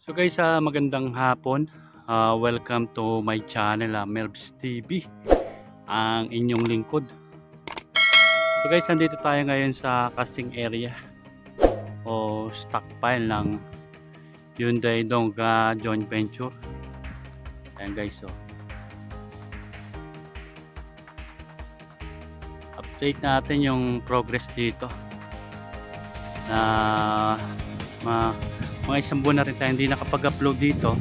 So guys, magandang hapon. Welcome to my channel, Melbs TV, ang inyong lingkod. So guys, nandito tayo ngayon sa casting area o stockpile ng Hyundai Dongga joint venture. Ayan guys, so update natin yung progress dito na mga isang buwan na rin tayo hindi nakapag-upload dito.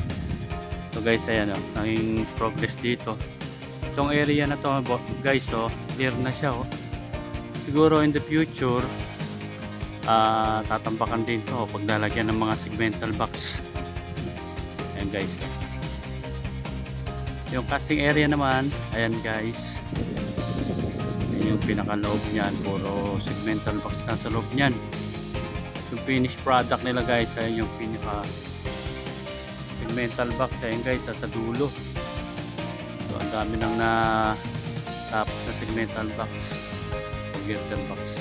So guys, ayan o, naging progress dito. Itong area na to guys, so clear na siya oh. Siguro in the future tatambakan din to pag nalagyan ng mga segmental box. Ayan guys, so yung casting area naman, ayan guys, ayan yung pinakaloob nyan, puro segmental box na sa loob nyan. Yung finished product nila guys, ayan yung pinaka segmental box, ayan guys, sa dulo. So ang dami nang na tapos na segmental box o girder box.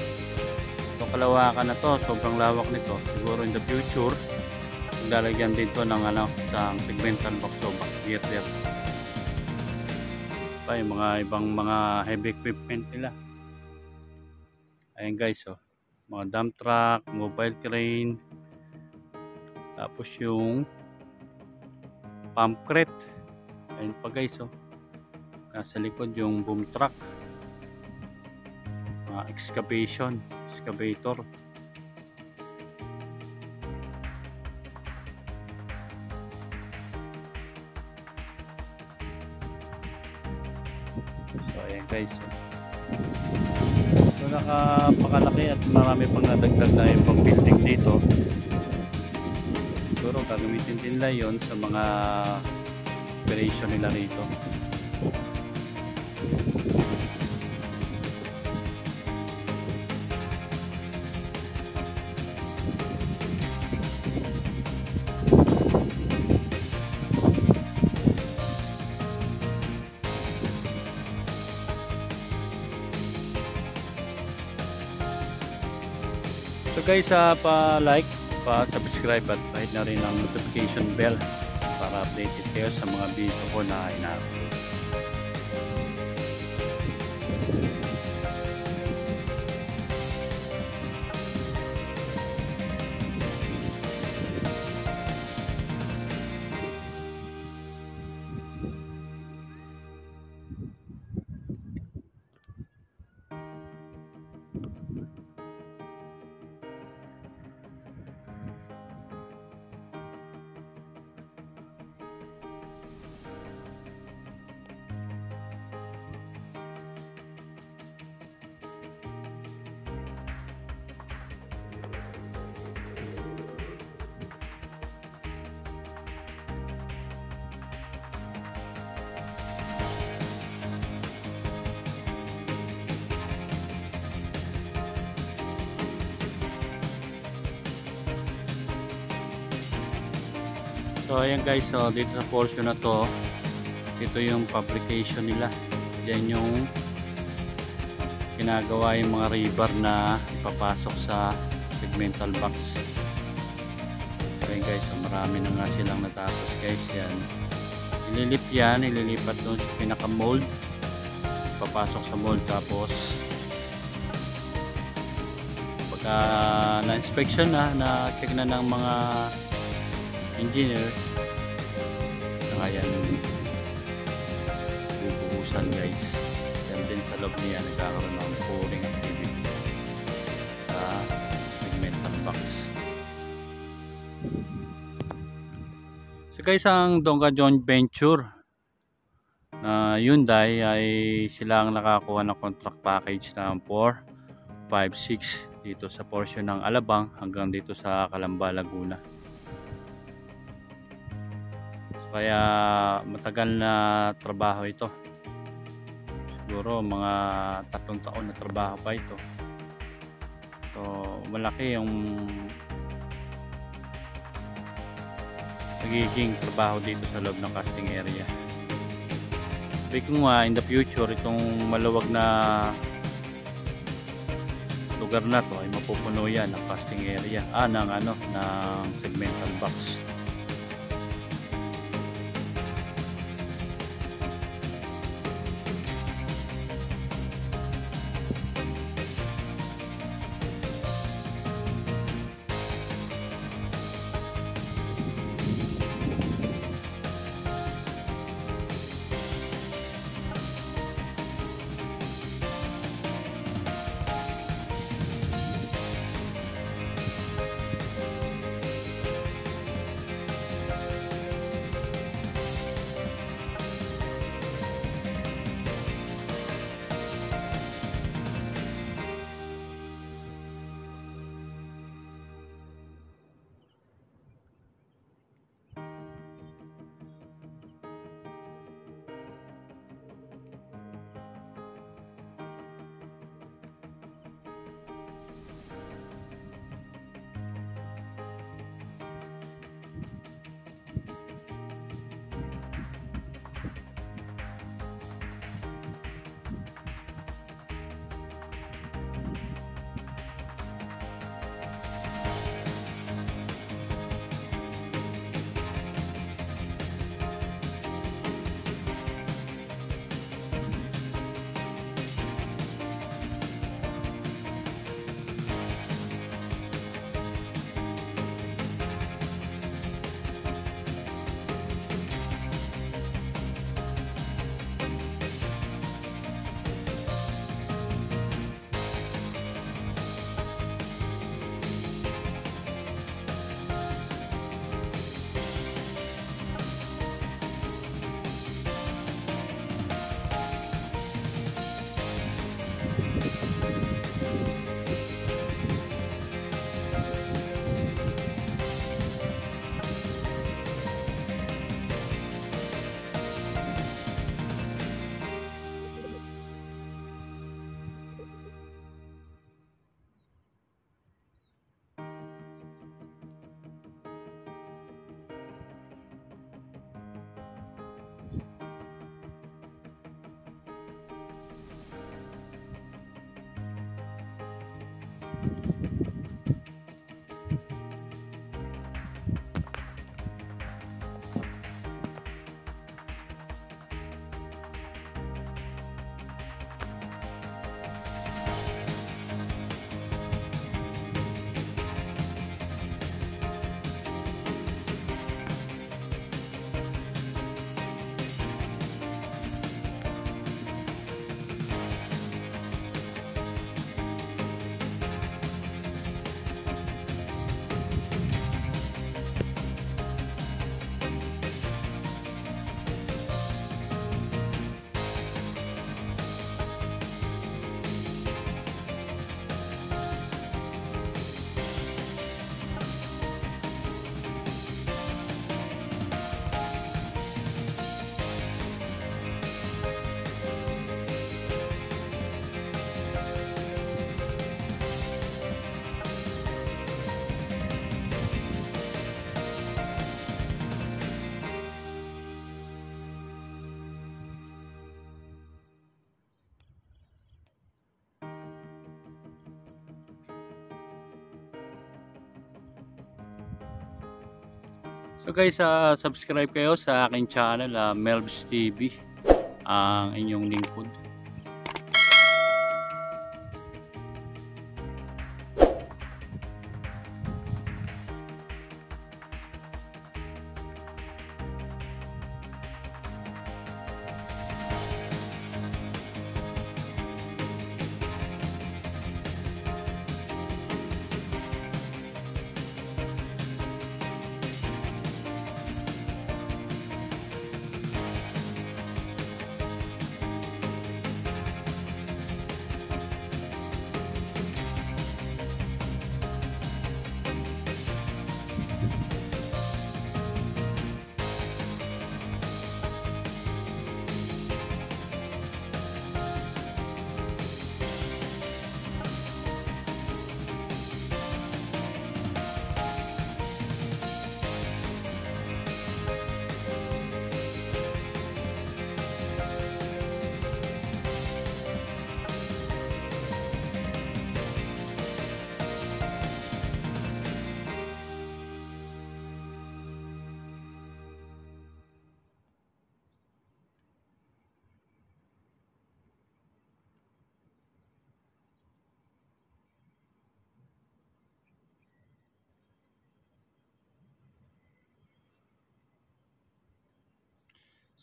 So kalawakan na to, sobrang lawak nito. Siguro in the future maglalagyan din to ng isang segmental box o box girder pa yung mga ibang mga heavy equipment nila. Ayan guys, so mga dump truck, mobile crane, tapos yung pump crate. Ayun pa guys, so nasa likod yung boom truck, mga excavator. So ayan guys, so nakapakalaki at marami pang nadagdag na yung pang building dito. Siguro gagamitin din nila yon sa mga operation nila rito. So guys, pa-like, pa-subscribe at kahit na rin ang notification bell para updated kayo sa mga video ko na ina-upload. So ayan guys, so dito sa portion na to, ito yung fabrication nila. Diyan yung ginagawa yung mga rebar na ipapasok sa segmental box. So ayan guys, so marami na nga silang natapos guys. Yan, ililipat doon sa pinaka mold, papasok sa mold. Tapos pagka na-inspection na check na ng mga engineers, saka yan bubuhusan guys. Yan din sa loob niya nagkakaroon ng pouring activity sa segmental box. So guys, ang Dongga joint venture na Hyundai ay sila ang nakakuha ng contract package ng 4, 5, 6 dito sa portion ng Alabang hanggang dito sa Calamba, Laguna. Kaya matagal na trabaho ito. Siguro mga 3 taon na trabaho pa ito. So malaki yung nagiging trabaho dito sa loob ng casting area. Sabi ko nga, in the future, itong maluwag na lugar na to ay mapupuno yan ng casting area, ng segmental box. So guys, subscribe kayo sa aking channel, Melbs TV, ang inyong lingkod.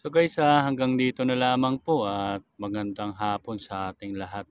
So guys, hanggang dito na lamang po at magandang hapon sa ating lahat.